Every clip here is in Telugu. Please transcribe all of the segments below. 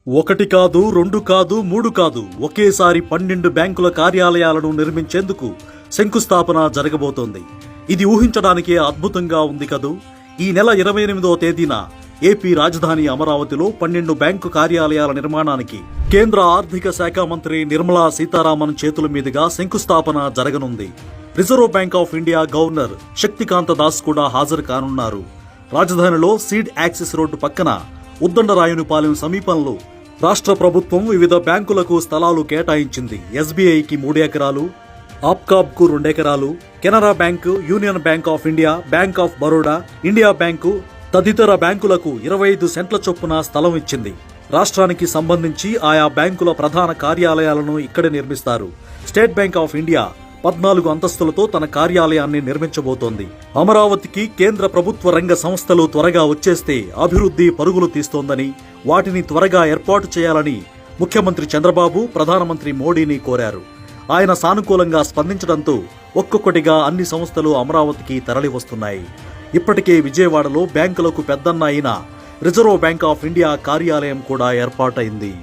ఒకటి కాదు, రెండు కాదు, మూడు కాదు, ఒకేసారి 12 బ్యాంకుల కార్యాలయాలను నిర్మించేందుకు శంకుస్థాపన జరగబోతోంది. ఇది ఊహించడానికే అద్భుతంగా ఉంది కదూ. ఈ నెల 28వ తేదీన ఏపీ రాజధాని అమరావతిలో 12 బ్యాంకు కార్యాలయాల నిర్మాణానికి కేంద్ర ఆర్థిక శాఖ మంత్రి నిర్మలా సీతారామన్ చేతుల మీదుగా శంకుస్థాపన జరగనుంది. Reserve bank of India governor Shaktikanta Das కూడా హాజరు కానున్నారు. రాజధానిలో సీడ్ యాక్సిస్ రోడ్డు పక్కన ఉద్దండరాయునిపాలెం సమీపంలో రాష్ట్ర ప్రభుత్వం వివిధ బ్యాంకులకు స్థలాలు కేటాయించింది. ఎస్బీఐకి 3 ఎకరాలు, ఆప్కాబ్కు 2 ఎకరాలు, Canara bank, union bank of India, bank of Baroda, India bank తదితర బ్యాంకులకు 25 సెంట్ల చొప్పున స్థలం ఇచ్చింది. రాష్ట్రానికి సంబంధించి ఆయా బ్యాంకుల ప్రధాన కార్యాలయాలను ఇక్కడే నిర్మిస్తారు. స్టేట్ బ్యాంక్ ఆఫ్ ఇండియా 14 అంతస్తులతో తన కార్యాలయాన్ని నిర్మించబోతోంది. అమరావతికి కేంద్ర ప్రభుత్వ రంగ సంస్థలు త్వరగా వచ్చేస్తే అభివృద్ధి పరుగులు తీస్తోందని, వాటిని త్వరగా ఏర్పాటు చేయాలని ముఖ్యమంత్రి చంద్రబాబు ప్రధానమంత్రి మోడీని కోరారు. ఆయన సానుకూలంగా స్పందించడంతో ఒక్కొక్కటిగా అన్ని సంస్థలు అమరావతికి తరలి వస్తున్నాయి. ఇప్పటికే విజయవాడలో బ్యాంకులకు పెద్దన్న అయిన రిజర్వ్ బ్యాంక్ ఆఫ్ ఇండియా కార్యాలయం కూడా ఏర్పాటైంది.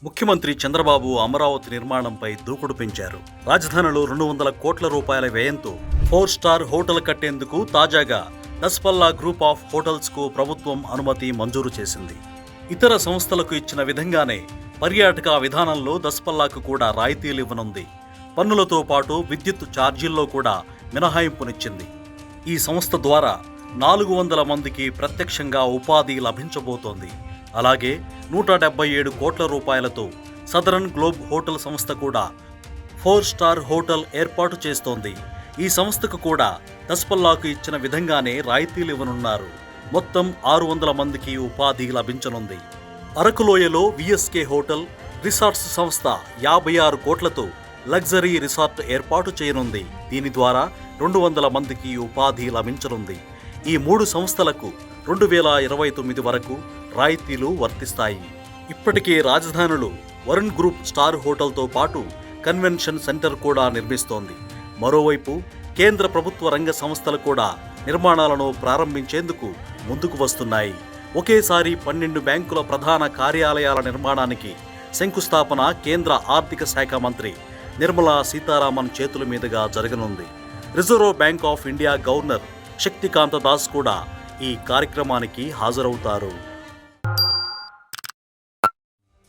ముఖ్యమంత్రి చంద్రబాబు అమరావతి నిర్మాణంపై దూకుడు పెంచారు. రాజధానిలో 200 కోట్ల రూపాయల వ్యయంతో 4 స్టార్ హోటల్ కట్టేందుకు తాజాగా దస్పల్లా గ్రూప్ ఆఫ్ హోటల్స్ కు ప్రభుత్వం అనుమతి మంజూరు చేసింది. ఇతర సంస్థలకు ఇచ్చిన విధంగానే పర్యాటక విధానంలో దస్పల్లాకు కూడా రాయితీలు ఇవ్వనుంది. పన్నులతో పాటు విద్యుత్ ఛార్జీల్లో కూడా మినహాయింపునిచ్చింది. ఈ సంస్థ ద్వారా 400 మందికి ప్రత్యక్షంగా ఉపాధి లభించబోతోంది. అలాగే 177 కోట్ల రూపాయలతో సదరన్ గ్లోబ్ హోటల్ సంస్థ కూడా 4 స్టార్ హోటల్ ఏర్పాటు చేస్తోంది. ఈ సంస్థకు కూడా దస్పల్లాకు ఇచ్చిన విధంగానే రాయితీలు ఇవ్వనున్నారు. మొత్తం 600 మందికి ఉపాధి లభించనుంది. అరకులోయలో విఎస్కే హోటల్ రిసార్ట్స్ సంస్థ 56 కోట్లతో లగ్జరీ రిసార్ట్ ఏర్పాటు చేయనుంది. దీని ద్వారా 200 మందికి ఉపాధి లభించనుంది. ఈ 3 సంస్థలకు 2029 వరకు రాయితీలు వర్తిస్తాయి. ఇప్పటికే రాజధానిలో వరుణ్ గ్రూప్ స్టార్ హోటల్తో పాటు కన్వెన్షన్ సెంటర్ కూడా నిర్మిస్తోంది. మరోవైపు కేంద్ర ప్రభుత్వ రంగ సంస్థలు కూడా నిర్మాణాలను ప్రారంభించేందుకు ముందుకు వస్తున్నాయి. ఒకేసారి 12 బ్యాంకుల ప్రధాన కార్యాలయాల నిర్మాణానికి శంకుస్థాపన కేంద్ర ఆర్థిక శాఖ మంత్రి నిర్మలా సీతారామన్ చేతుల మీదుగా జరగనుంది. Reserve bank of India governor Shaktikanta Das కూడా ఈ కార్యక్రమానికి హాజరవుతారు.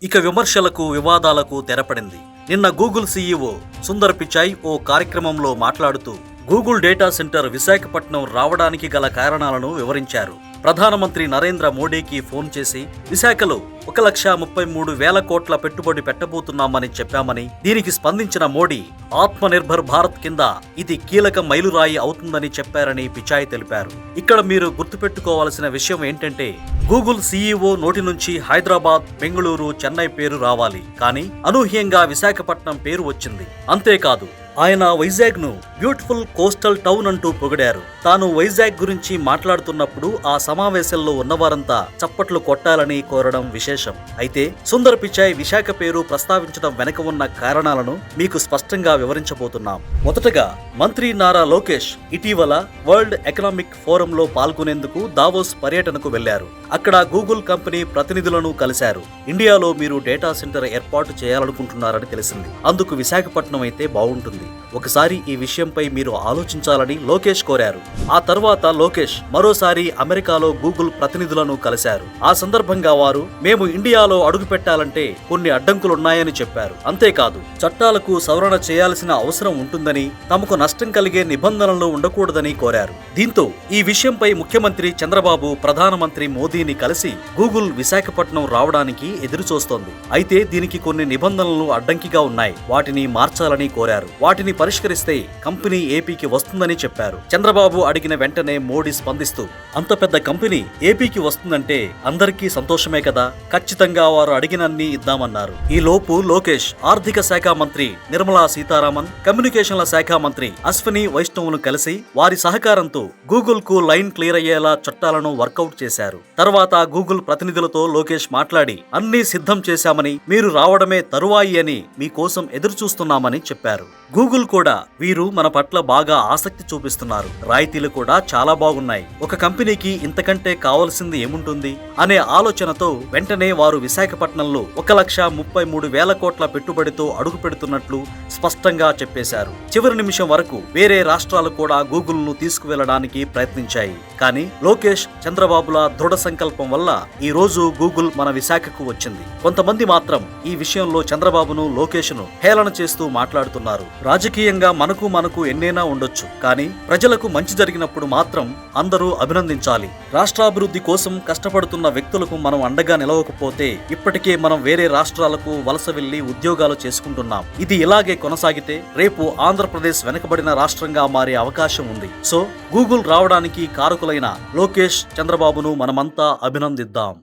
ఇక విమర్శలకు, వివాదాలకు తెరపడింది. నిన్న గూగుల్ సీఈఓ సుందర్ పిచాయ్ ఓ కార్యక్రమంలో మాట్లాడుతూ గూగుల్ డేటా సెంటర్ విశాఖపట్నం రావడానికి గల కారణాలను వివరించారు. ప్రధానమంత్రి నరేంద్ర మోడీకి ఫోన్ చేసి విశాఖలో 1,33,000 కోట్ల పెట్టుబడి పెట్టబోతున్నామని చెప్పామని, దీనికి స్పందించిన మోడీ ఆత్మనిర్భర్ భారత్ కింద ఇది కీలక మైలురాయి అవుతుందని చెప్పారని పిచాయ్ తెలిపారు. ఇక్కడ మీరు గుర్తుపెట్టుకోవాల్సిన విషయం ఏంటంటే గూగుల్ సీఈఓ నోటి నుంచి హైదరాబాద్, బెంగళూరు, చెన్నై పేరు రావాలి, కానీ అనూహ్యంగా విశాఖపట్నం పేరు వచ్చింది. అంతేకాదు, ఆయన వైజాగ్ ను బ్యూటిఫుల్ కోస్టల్ టౌన్ అంటూ పొగిడారు. తాను వైజాగ్ గురించి మాట్లాడుతున్నప్పుడు ఆ సమావేశంలో ఉన్నవారంతా చప్పట్లు కొట్టాలని కోరడం విశేషం. అయితే సుందర్ పిచాయ్ విశాఖ పేరు ప్రస్తావించడం వెనక ఉన్న కారణాలను మీకు స్పష్టంగా వివరించబోతున్నాం. మొదటగా మంత్రి నారా లోకేష్ ఇటీవల వరల్డ్ ఎకనామిక్ ఫోరంలో పాల్గొనేందుకు దావోస్ పర్యటనకు వెళ్లారు. అక్కడ గూగుల్ కంపెనీ ప్రతినిధులను కలిశారు. ఇండియాలో మీరు డేటా సెంటర్ ఏర్పాటు చేయాలనుకుంటున్నారని తెలిసింది. అందుకు విశాఖపట్నం అయితే బాగుంటుంది. ఒకసారి ఈ విషయంపై మీరు ఆలోచించాలని లోకేష్ కోరారు. ఆ తర్వాత లోకేష్ మరోసారి అమెరికాలో గూగుల్ ప్రతినిధులను కలిశారు. ఆ సందర్భంగా వారు మేము ఇండియాలో అడుగు పెట్టాలంటే కొన్ని అడ్డంకులున్నాయని చెప్పారు. అంతేకాదు, చట్టాలకు సవరణ చేయాల్సిన అవసరం ఉంటుందని, తమకు నష్టం కలిగే నిబంధనలు ఉండకూడదని కోరారు. దీంతో ఈ విషయంపై ముఖ్యమంత్రి చంద్రబాబు ప్రధానమంత్రి మోదీని కలిసి గూగుల్ విశాఖపట్నం రావడానికి ఎదురుచూస్తోంది. అయితే దీనికి కొన్ని నిబంధనలు అడ్డంకిగా ఉన్నాయి, వాటిని మార్చాలని కోరారు. వాటిని పరిష్కరిస్తే కంపెనీ ఏపీకి వస్తుందని చెప్పారు. చంద్రబాబు అడిగిన వెంటనే మోడీ స్పందిస్తూ అంత పెద్ద కంపెనీ ఏపీకి వస్తుందంటే అందరికీ సంతోషమే కదా, ఖచ్చితంగా వారు అడిగినన్ని ఇద్దామన్నారు. ఈ లోపు లోకేష్ ఆర్థిక శాఖ మంత్రి నిర్మలా సీతారామన్, కమ్యూనికేషన్ల శాఖ మంత్రి అశ్విని వైష్ణవ్ను కలిసి వారి సహకారంతో గూగుల్ కు లైన్ క్లియర్ అయ్యేలా చట్టాలను వర్కౌట్ చేశారు. తర్వాత గూగుల్ ప్రతినిధులతో లోకేష్ మాట్లాడి అన్నీ సిద్ధం చేశామని, మీరు రావడమే తరువాయి అని మీకోసం ఎదురు చూస్తున్నామని చెప్పారు. గూగుల్ కూడా వీరు మన పట్ల బాగా ఆసక్తి చూపిస్తున్నారు, రాయితీలు కూడా చాలా బాగున్నాయి, ఒక కంపెనీకి ఇంతకంటే కావాల్సింది ఏముంటుంది అనే ఆలోచనతో వెంటనే వారు విశాఖపట్నంలో 1,33,000 కోట్ల పెట్టుబడితో అడుగు పెడుతున్నట్లు స్పష్టంగా చెప్పేశారు. చివరి నిమిషం వరకు వేరే రాష్ట్రాలు కూడా గూగుల్ ను తీసుకువెళ్లడానికి ప్రయత్నించాయి. కానీ లోకేష్, చంద్రబాబుల దృఢ సంకల్పం వల్ల ఈ రోజు గూగుల్ మన విశాఖకు వచ్చింది. కొంతమంది మాత్రం ఈ విషయంలో చంద్రబాబును, లోకేష్ ను హేళన చేస్తూ మాట్లాడుతున్నారు. రాజకీయంగా మనకు ఎన్నైనా ఉండొచ్చు, కానీ ప్రజలకు మంచి జరిగినప్పుడు మాత్రం అందరూ అభినందించాలి. రాష్ట్రాభివృద్ధి కోసం కష్టపడుతున్న వ్యక్తులకు మనం అండగా నిలవకపోతే ఇప్పటికే మనం వేరే రాష్ట్రాలకు వలస వెళ్లి ఉద్యోగాలు చేసుకుంటున్నాం. ఇది ఇలాగే కొనసాగితే రేపు ఆంధ్రప్రదేశ్ వెనకబడిన రాష్ట్రంగా మారే అవకాశం ఉంది. సో గూగుల్ రావడానికి కారకులైన లోకేష్, చంద్రబాబును మనమంతా అభినందిద్దాం.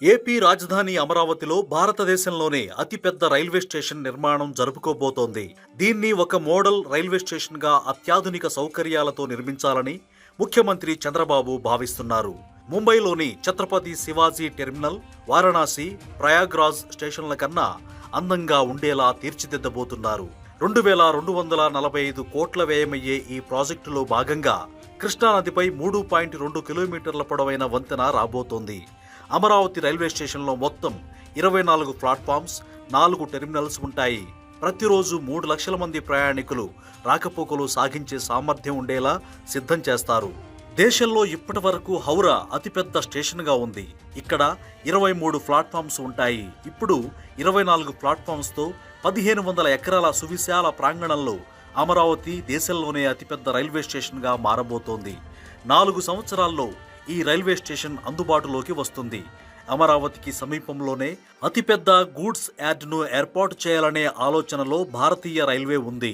ఏపీ రాజధాని అమరావతిలో భారతదేశంలోనే అతిపెద్ద రైల్వే స్టేషన్ నిర్మాణం జరుపుకోబోతోంది. దీన్ని ఒక మోడల్ రైల్వే స్టేషన్ గా అత్యాధునిక సౌకర్యాలతో నిర్మించాలని ముఖ్యమంత్రి చంద్రబాబు భావిస్తున్నారు. ముంబైలోని ఛత్రపతి శివాజీ టెర్మినల్, వారణాసి, ప్రయాగ్రాజ్ స్టేషన్ల కన్నా అందంగా ఉండేలా తీర్చిదిద్దబోతున్నారు. 2,245 కోట్ల వ్యయమయ్యే ఈ ప్రాజెక్టులో భాగంగా కృష్ణానదిపై 3.2 కిలోమీటర్ల పొడవైన వంతెన రాబోతోంది. అమరావతి రైల్వే స్టేషన్లో మొత్తం 24 ప్లాట్ఫామ్స్, 4 టెర్మినల్స్ ఉంటాయి. ప్రతిరోజు 3 లక్షల మంది ప్రయాణికులు రాకపోకలు సాగించే సామర్థ్యం ఉండేలా సిద్ధం చేస్తారు. దేశంలో ఇప్పటి వరకు హౌరా అతిపెద్ద స్టేషన్గా ఉంది. ఇక్కడ 23 ప్లాట్ఫామ్స్ ఉంటాయి. ఇప్పుడు 24 ప్లాట్ఫామ్స్తో 1,500 ఎకరాల సువిశాల ప్రాంగణంలో అమరావతి దేశంలోనే అతిపెద్ద రైల్వే స్టేషన్గా మారబోతోంది. 4 సంవత్సరాల్లో ఈ రైల్వే స్టేషన్ అందుబాటులోకి వస్తుంది. అమరావతికి సమీపంలోనే అతిపెద్ద గూడ్స్ యార్డ్ను ఏర్పాటు చేయాలనే ఆలోచనలో భారతీయ రైల్వే ఉంది.